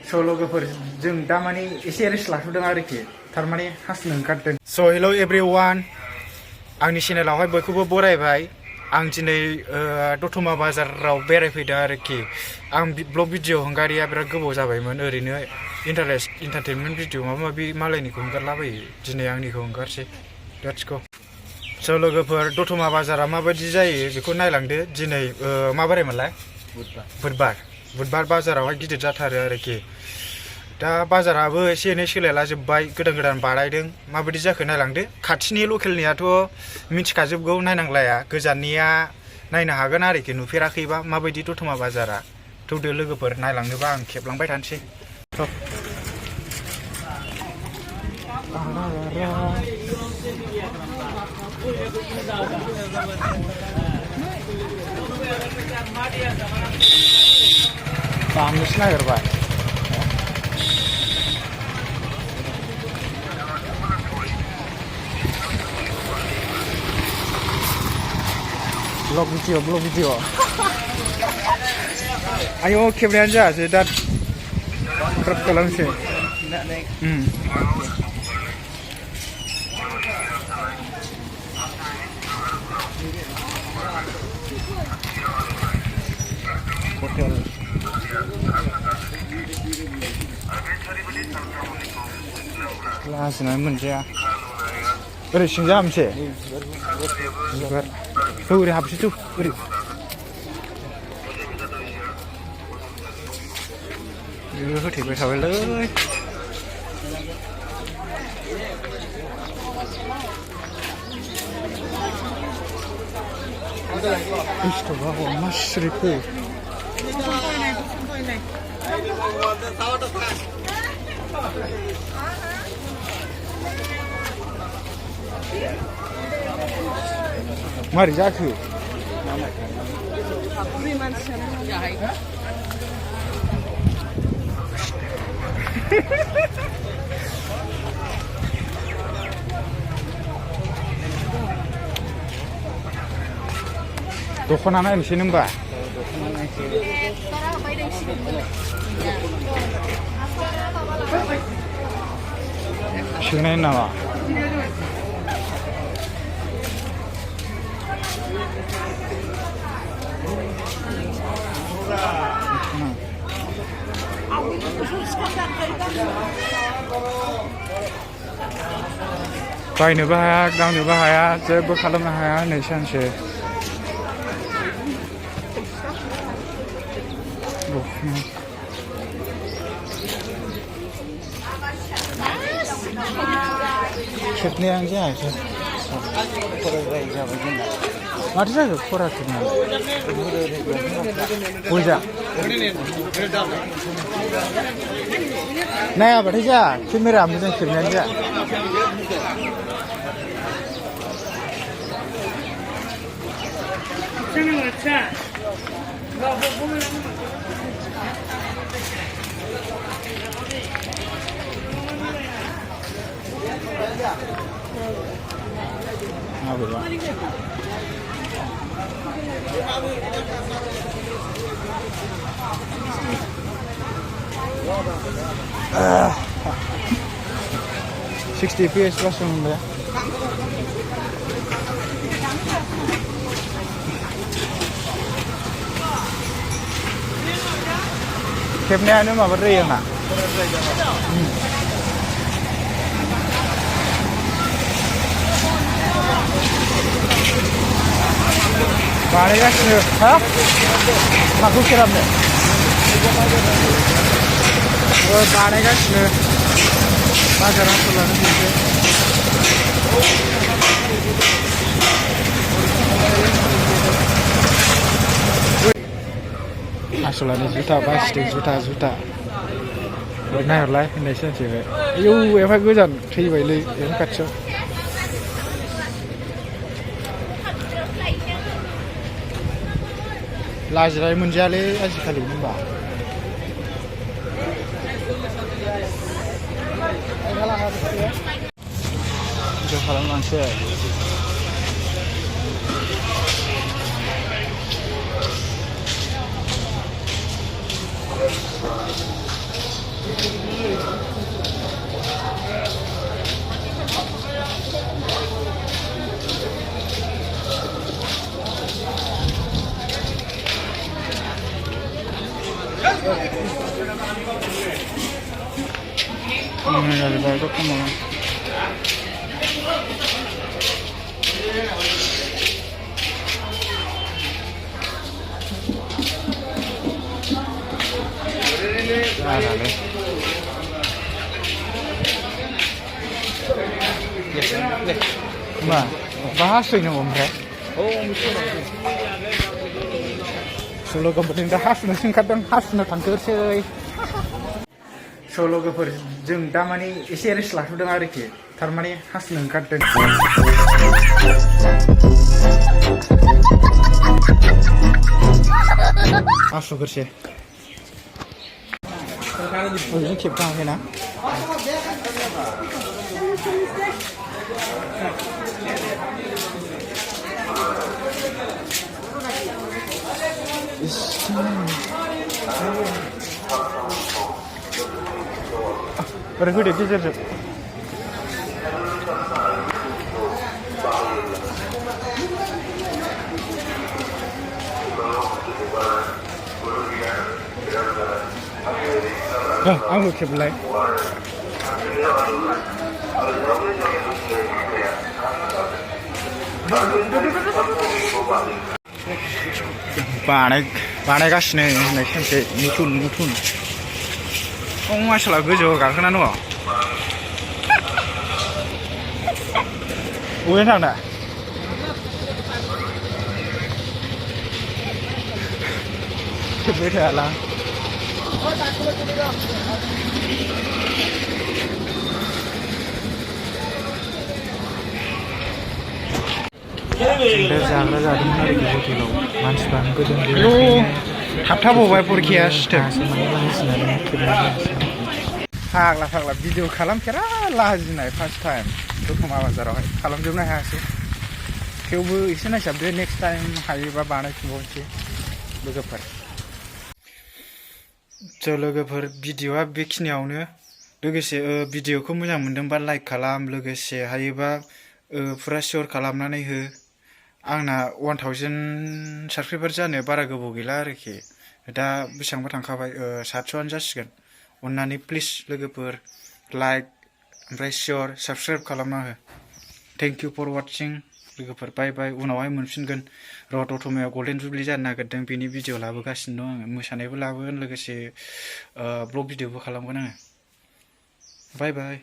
So लोगोफोर जों दा माने एसे रेस्ट लाथ'दों आरोखि थारमाने हासुनो ओंखारदों So hello everyone आंनि चेनेलावहाय बयखौबो बरायबाय आं दिनै दतमा बाजाराव बेरायफैदों आरोखि आं ब्लग भिडिअ हंगारिया बिराद गोबाव जाबायमोन ओरैनो एन्टारटेनमेन्ट भिडिअ माबा माबि मालायनिखौ हंगारलाबायो दिनै आंनिखौ हंगारसै लेट्स गो So लोगोफोर दतमा बाजारा माबायदि जायो बेखौ नायलांदो दिनै मा बारायमोनलाय बुधबार बाजारावहाय गिदिर जाथारो आरोखि दा बाजाराबो एसे एनै सोलायला जोब्बाय गोदान बानायदों माबायदि जाखो नायलांदो खाथिनि लकेलनियाथ' मिथिखाजोबगौ नायनांलाया गोजाननिया नायनो हागोन आरोखि नुफेराखैबा माबायदि दतमा बाजारा थौदो लोगोफोर नायलांनोबा आं खेबलांबाय थानोसै दामनोसो नागिरबाय ब्लग भिडिअ आयौ खेबनायानो जायासै दा क्रप खालामसै हटेल लाजिनानै मोनजाया ओरै सिंजा हाबनोसै ओरै हाबसै थौ ओरै होथेबाय थाबायलै बुस्थुआ मा सिरिखो मारै जाखो दख'ना नायनोसै होनबा सोनाय नामा बायनोबो हाया गांनोबो हाया जेबो खालामनो हाया नै सानसे खेबनायानो जायासै माथो जाखो खरा खेबनाया बयजा नायाबाथाय जाया केमेरा मोजां खेबनायानो जाया Sixty FPS langsung ya. Kepnya mah beri ya nak. बानायगासिनो हा माखौ खेलामनो बानायगासिनो बाजारा सोलानो फैसै आसलानि जुथा बासिदों जुथा नायहरलाय होननाय सानसेबाय आयौ एफा गोजान थैबायलै एफा खाथियाव लाजिनाय मोनजायालै आजिखालि होनबा ज' खालामलांसै जाहैबाय दतमा मा बाहा सैनांगौ ओमफ्राय लोगोफोरजों दा हासुनोसो ओंखारदों हासुनो थांथोंसै लोगोफोर जों दा माने एसे रेस्ट लाथ'दों आरोखि थारमाने हासुनो ओंखारदों हासुगोरसै ओरैनो खेबखाङाखैना ओरै फैदो गेजेरजों आंबो खेबलाय बानायगासिनो होननाय सानसे मुथुन मानसिला गोजौआव गाखोना दङ बबेहाय थांदा खेबबाय थायालां जाग्रा जादोंमोन आरोखि हटेलाव मानसिफ्रानो गोदों थाबथाबावबाय फरिखाया फाग्ला भिडिअ खालामफेरा लाजिनाय फार्स्ट टाइम दतमा बाजारावहाय खालामजोबनो हायासै थेवबो एसे नायसाबदो नेक्स्ट टाइम हायोबा बानायफिनबावनोसै लोगोफोर लोगोफोर भिडिअआ बेखिनियावनो लोगोसे भिडिअखौ मोजां मोनदोंबा लाइक खालाम लोगोसे हायोबा फुरा शेयार खालामनानै हो आंना 1000 साबस्क्राइबार जानो बारा गोबाव गैला आरोखि दा बेसेबांबा थांखाबाय 700आनो जासिगोन अन्नानै प्लिज लोगोफोर लाइक ओमफ्राय शेयार साबस्क्राइब खालामना हो थेंक इउ फर वाचिं लोगोफोर बाय बाय उनावहाय मोनफिनगोन दतमायाव गल्डेन जुबलि जानो नागिरदों बेनि भिडिअ लाबोगासिनो दं आङो मोसानायबो लाबोगोन लोगोसे ब्लग भिडिअबो खालामगोन आङो बाय बाय